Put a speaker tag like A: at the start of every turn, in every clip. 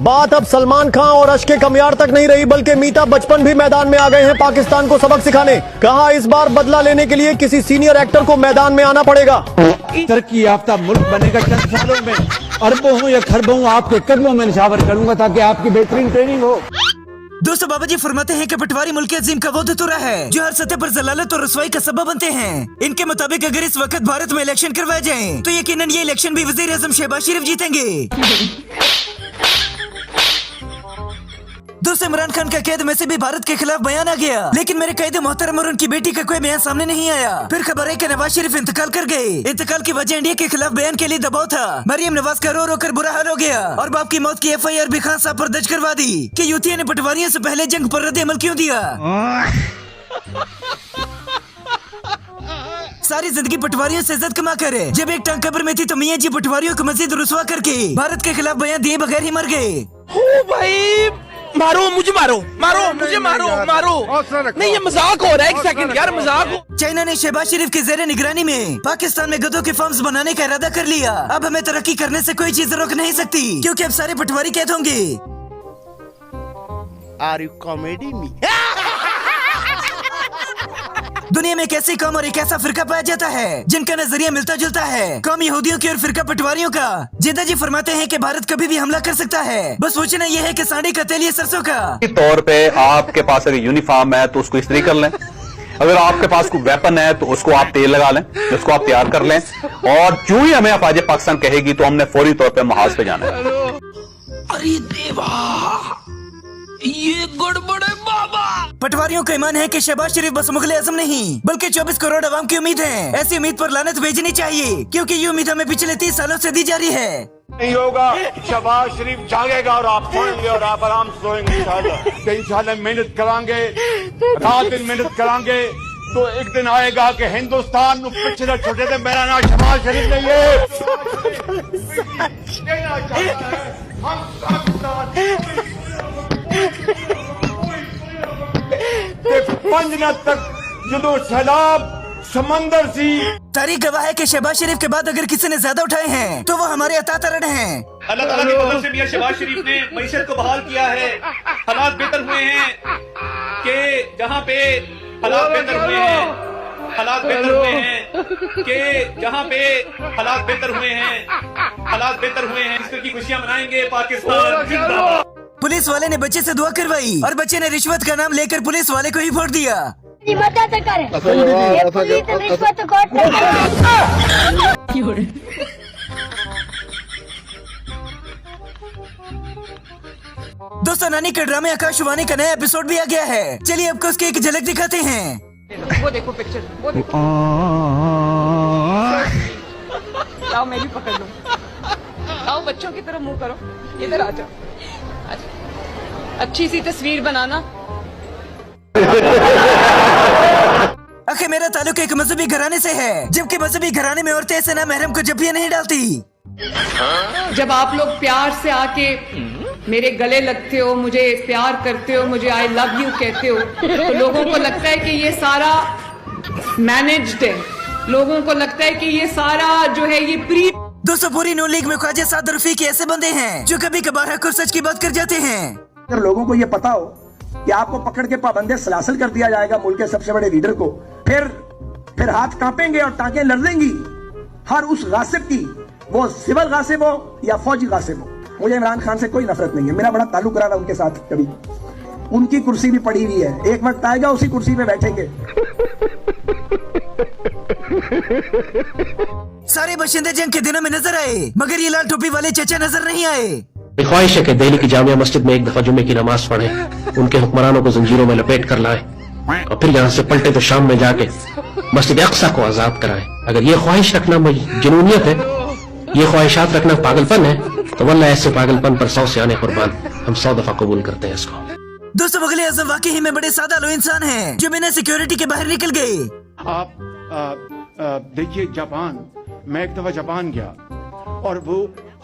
A: बात अब सलमान खान और अशके कमियार तक नहीं रही, बल्कि मीता बचपन भी मैदान में आ गए हैं पाकिस्तान को सबक सिखाने। कहा इस बार बदला लेने के लिए किसी सीनियर एक्टर को मैदान में आना पड़ेगा।
B: तरक्की याफ्ता मुल्क बनेगा चंद सालों में। अरबों हूँ या खरबों हूँ, आपके कदमों में निशावर करूंगा ताकि आपकी बेहतरीन ट्रेनिंग हो।
C: दोस्तों, बाबा जी फरमाते हैं कि पटवारी मुल्क अजीम का वो धतूरा है जो हर सतह पर जलालत और रसवाई का सबब बनते हैं। इनके मुताबिक अगर इस वक्त भारत में इलेक्शन करवाए जाएं, तो यकीनन ये इलेक्शन भी वजीर आजम शहबाज शरीफ जीतेंगे। दोस्तों, इमरान खान का कैद में से भी भारत के खिलाफ बयान आ गया, लेकिन मेरे कैद मोहतरम और उनकी बेटी का कोई बयान सामने नहीं आया। फिर खबर है कि नवाज शरीफ इंतकाल कर गए। इंतकाल की वजह इंडिया के खिलाफ बयान के लिए दबाव था। मरियम नवाज का रो रो कर बुरा हाल हो गया और बाप की मौत की FIR भी खान साहब पर दर्ज करवा दी कि यूथिया ने पटवारियों से पहले जंग पर रद्द अमल क्यों दिया। सारी जिंदगी पटवारियों से इज्जत कमा कर जब एक टांग कब्र में थी तो मियां जी पटवारियों को मजीद रुसवा करके भारत के खिलाफ बयान दिए बगैर ही मर गए।
D: भाई मारो मुझे, मारो मुझे, मारो नहीं, ये मजाक हो रहा है। एक सेकंड यार, मजाक हो।
C: चाइना ने शहबाज शरीफ के जेर निगरानी में पाकिस्तान में गधों के फार्म्स बनाने का इरादा कर लिया। अब हमें तरक्की करने से कोई चीज रोक नहीं सकती, क्योंकि अब सारे पटवारी कैद होंगे।
D: Are you comedy me?
C: दुनिया में एक ऐसी कौम और एक ऐसा फिरका पाया जाता है जिनका नजरिया मिलता जुलता है, कौम यहूदियों की और फिरका पटवारियों का। जिद्दा जी फरमाते हैं कि भारत कभी भी हमला कर सकता है, बस सोचना यह है कि सांडे का तेल ये सरसों का।
E: तौर पे आपके पास अगर यूनिफॉर्म है तो उसको इस्त्री कर लें, अगर आपके पास कोई वेपन है तो उसको आप तेल लगा लें, उसको आप तैयार कर लें, और जो ही हमें अफवाज पाकिस्तान कहेगी तो हमने फौरी तौर पे महाज पे जाना है।
D: अरे देवा, ये गड़बड़ है बाबा।
C: पटवारियों का ईमान है कि शहबाज शरीफ बस मुगल आजम नहीं बल्कि 24 करोड़ आवाम की उम्मीद है। ऐसी उम्मीद पर लानत भेजनी चाहिए, क्योंकि ये उम्मीद हमें पिछले 30 सालों से दी जा रही है।
F: नहीं होगा, शहबाज शरीफ जागेगा और आप सोएंगे और आप आराम से सोएंगे इंशाल्लाह। मेहनत करांगे, रात दिन मेहनत करांगे, तो एक दिन आएगा कि हिंदुस्तान पिछले छोटे थे। मेरा नाम शहबाज शरीफ नहीं है। पंजना तक जदों सैलाब समंदर सी।
C: तारीख गवाह है कि शहबाज शरीफ के बाद अगर किसी ने ज्यादा उठाए हैं तो वो हमारे अता तरड़ हैं।
G: अल्लाह ताला की मदद से मियां शहबाज शरीफ ने मईशत को बहाल किया है। हालात बेहतर हुए हैं कि जहाँ पे हालात बेहतर हुए हैं, हालात बेहतर हुए हैं कि जहाँ पे हालात बेहतर हुए हैं, हालात बेहतर हुए हैं। इसकी खुशियाँ मनाएंगे। पाकिस्तान जिंदाबाद।
C: पुलिस वाले ने बच्चे से दुआ करवाई और बच्चे ने रिश्वत का नाम लेकर पुलिस वाले को ही वोट दिया।
H: मदद करें, ये पुलिस रिश्वत कोट नहीं करे।
C: दोस्तों, नानी के ड्रामे आकाशवाणी का नया एपिसोड भी आ गया है। चलिए आपको उसकी एक झलक दिखाते हैं।
I: वो देखो पिक्चर, वो देखो। आओ मैं भी पकड़ लूं। आओ बच्चों की तरफ मुंह करो, इधर आ जाओ। अच्छी सी तस्वीर बनाना।
C: आखिर मेरा ताल्लुक एक मजहबी घराने से है, जबकि मजहबी घराने में औरतें ऐसे ना महरम को जब्बियां नहीं डालती।
I: जब आप लोग प्यार से आके मेरे गले लगते हो, मुझे प्यार करते हो, मुझे आई लव यू कहते हो, तो लोगों को लगता है कि ये सारा मैनेज्ड है। लोगों को लगता है कि ये सारा जो है ये प्री।
C: दोस्तों, पूरी नून लीग में ख्वाजा साद रफीक ऐसे बंदे हैं जो कभी कभार हक और सच की बात कर जाते हैं।
J: अगर लोगों को ये पता हो कि आपको पकड़ के पाबंदे सलासल कर दिया जाएगा मुल्क के सबसे बड़े लीडर को, फिर हाथ कांपेंगे और टांकें लड़ देंगी हर उस गासिब की, वो सिविल गासिब हो या फौजी गासिब हो। मुझे इमरान खान से कोई नफरत नहीं है, मेरा बड़ा ताल्लुक रहा उनके साथ। कभी उनकी कुर्सी भी पड़ी हुई है, एक वक्त आएगा उसी कुर्सी पे बैठेंगे।
C: सारे बाशिंदे जंग के दिनों में नजर आए, मगर ये लाल टोपी वाले चचा नजर नहीं आए।
K: ख्वाहिश है कि दिल्ली की जामिया मस्जिद में एक दफा जुमे की नमाज पढ़े, उनके हुक्मरानों को जंजीरों में लपेट कर लाए और फिर यहाँ से पलटे तो शाम में जाके मस्जिद अक्सा को आजाद कराए। अगर ये ख्वाहिश रखना जुनूनियत है, ये ख्वाहिशात रखना पागलपन है, तो वल्लाह ऐसे पागलपन पर 100 सियाने कुर्बान। हम 100 दफा कबूल करते हैं इसको।
C: दोस्तों, मुगल आजम वाकई में बड़े सादा लो इंसान हैं जो बिना सिक्योरिटी के बाहर निकल गए।
F: आप देखिए जापान, मैं एक दफा जापान गया और वो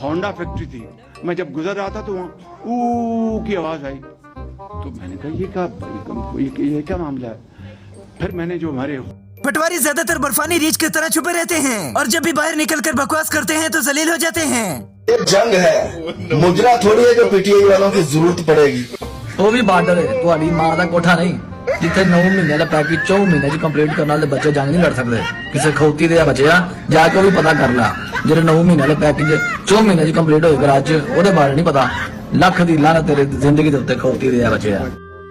F: होंडा फैक्ट्री थी। मैं जब गुजर रहा था तो वहाँ ऊ की आवाज आई, तो मैंने कहा ये क्या मामला है। फिर मैंने जो हमारे
C: पटवारी ज्यादातर बर्फानी रीछ की तरह छुपे रहते हैं और जब भी बाहर निकलकर बकवास करते हैं तो जलील हो जाते हैं।
L: एक जंग है, मुजरा थोड़ी है जो पीटीआई वालों की जरूरत पड़ेगी।
M: वो भी बार्डर है, तुम्हारी मां का कोठा नहीं जिथे 9 महीने का पैकेज 4 महीने च कंप्लीट करने वाले बच्चे जंग नहीं लड़ सकते। किसी खौती दे बच्चे जाके भी पता कर ला, जेरे 9 महीने वाले पैकेज 4 महीने च कंप्लीट हो गराज ओदे बारे नहीं पता। लख दी लाना तेरे जिंदगी के उत्ते खौती दे बच्चे।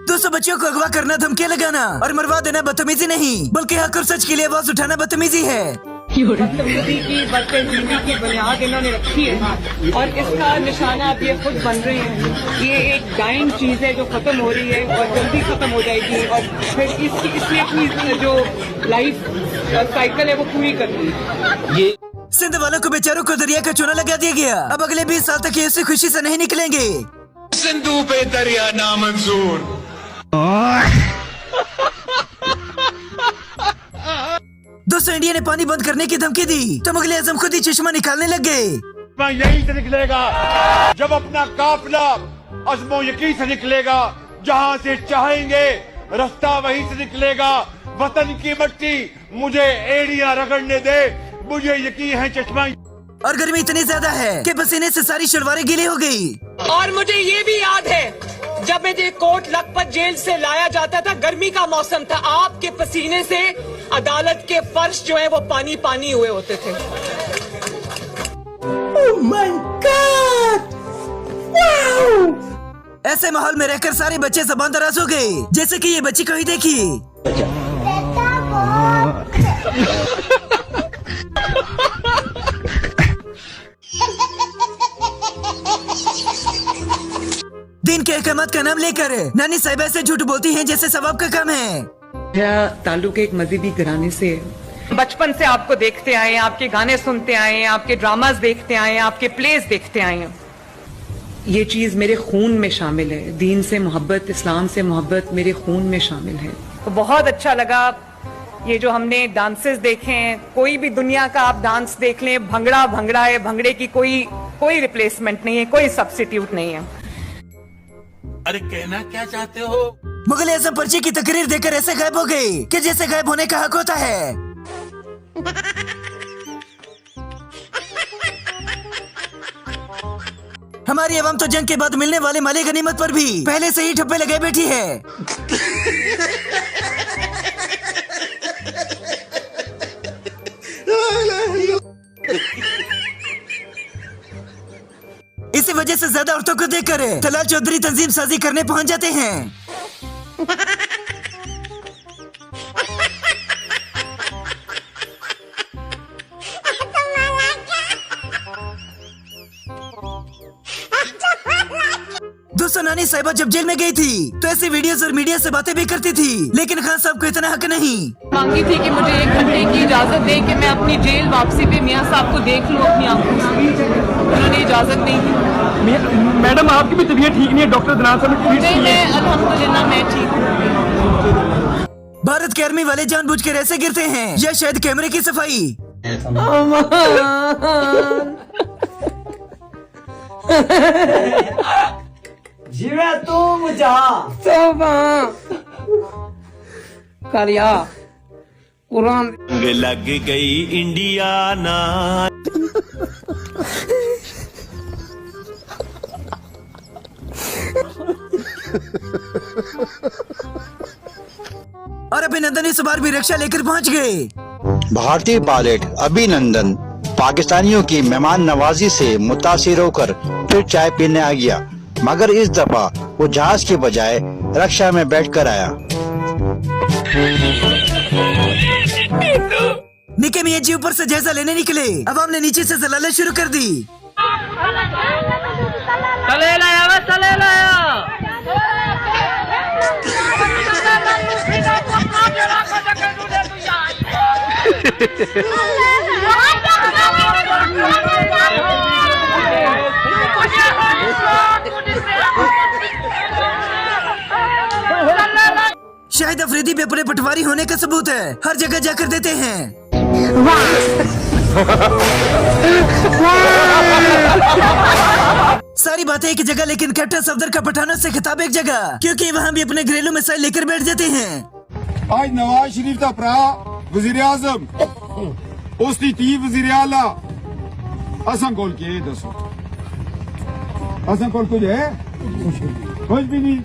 C: 200 बच्चों को अगवा करना, धमकियां लगाना और मरवा देना बदतमीजी नहीं बल्कि हक और सच के लिए आवाज उठाना बदतमीजी है।
I: बदतमीजी की बदतमीजी की बुनियाद इन्होंने रखी है और इसका निशाना आप ये खुद बन रहे हैं। ये एक डाइंग चीज है जो खत्म हो रही है और जल्दी खत्म हो जाएगी और फिर इसलिए अपनी जो लाइफ साइकिल है वो पूरी करनी है। ये
C: सिंध वालों को बेचारों को दरिया का चूना लगा दिया गया। अब अगले 20 साल तक ये उसी खुशी से नहीं निकलेंगे।
F: सिंधु पे दरिया नामंजूर।
C: दोस्तों, इंडिया ने पानी बंद करने की धमकी दी तो मुगल आजम खुद ही चश्मा निकालने लग गए।
F: यहीं से निकलेगा जब अपना काफिला अज़्मो यकीन से निकलेगा। जहाँ से चाहेंगे रास्ता वहीं से निकलेगा। वतन की मिट्टी मुझे एड़ियां रगड़ने दे, मुझे यकीन है चश्मा।
C: और गर्मी इतनी ज्यादा है कि पसीने से सारी शलवारें गीली हो गई।
I: और मुझे ये भी याद है जब मुझे कोट लखपत जेल से लाया जाता था, गर्मी का मौसम था, आपके पसीने से अदालत के फर्श जो है वो पानी पानी हुए होते थे।
C: Oh my God! Wow! ऐसे माहौल में रहकर सारे बच्चे ज़बान दराज हो गए, जैसे कि ये बच्ची को ही देखिए। दिन के अहकामात का नाम लेकर नानी साहिबा से झूठ बोलती हैं जैसे सवाब का काम है।
I: मेरा ताल्लुक एक मजहबी घराने से है। बचपन से आपको देखते आए हैं, आपके गाने सुनते आए हैं, आपके ड्रामास देखते आए हैं, आपके प्लेस देखते आए हैं। ये चीज मेरे खून में शामिल है। दीन से मोहब्बत, इस्लाम से मोहब्बत मेरे खून में शामिल है। तो बहुत अच्छा लगा ये जो हमने डांसेस देखे हैं। कोई भी दुनिया का आप डांस देख लें, भंगड़ा भंगड़ा है, भंगड़े की कोई रिप्लेसमेंट नहीं है, कोई सब्स्टिट्यूट नहीं है।
D: अरे कहना क्या चाहते हो?
C: मुगल आजम पर्ची की तकरीर देकर ऐसे गायब हो गए कि जैसे गायब होने का हक होता है। हमारी अवाम तो जंग के बाद मिलने वाले माली गनीमत पर भी पहले से ही ठप्पे लगाए बैठी है। इसी वजह से ज्यादा औरतों को देखकर तलाल चौधरी तंजीम साजी करने पहुंच जाते हैं। दोस्तों, नानी साहिबा जब जेल में गई थी तो ऐसी वीडियोस और मीडिया से बातें भी करती थी, लेकिन खान साहब को इतना हक नहीं।
I: मांगी थी कि मुझे 1 घंटे की इजाजत दे कि मैं अपनी जेल वापसी पे मियां साहब को देख लूं अपनी आंखों से। उन्होंने इजाजत नहीं दी।
M: मैडम आपकी भी तबीयत ठीक नहीं है, डॉक्टर दिनार साहब
I: नहीं, मैं अल्हम्दुलिल्लाह मैं ठीक हूँ।
C: भारत के आर्मी वाले जानबूझकर ऐसे गिरते हैं या शायद कैमरे की सफाई।
M: जीवे तू मुझा करिया कुरान
D: लग गई इंडिया ना।
C: और अभिनंदन इस बार भी रक्षा लेकर पहुंच गए।
L: भारतीय पायलट अभिनंदन पाकिस्तानियों की मेहमान नवाजी से मुतासिर होकर फिर चाय पीने आ गया, मगर इस दफा वो जहाज के बजाय रक्षा में बैठकर आया।
C: निके मियां जी ऊपर से जायजा लेने निकले, अवाम ने नीचे से जलालत शुरू कर दी। शाहिद अफरीदी भी अपने पटवारी होने का सबूत है, हर जगह जाकर देते हैं। सारी बातें एक जगह, लेकिन कैप्टन सफदर का पठानों से खिताब एक जगह, क्योंकि वहाँ भी अपने घरेलू मिसाइल लेकर बैठ जाते हैं।
F: आज नवाज शरीफ का भरा वजीर आजम उसकी ती वजीर आला असा कोल के दसो असा कोल कुछ है कुछ भी नहीं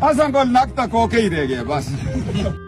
F: असा कोल नक तक होके ही रह गया बस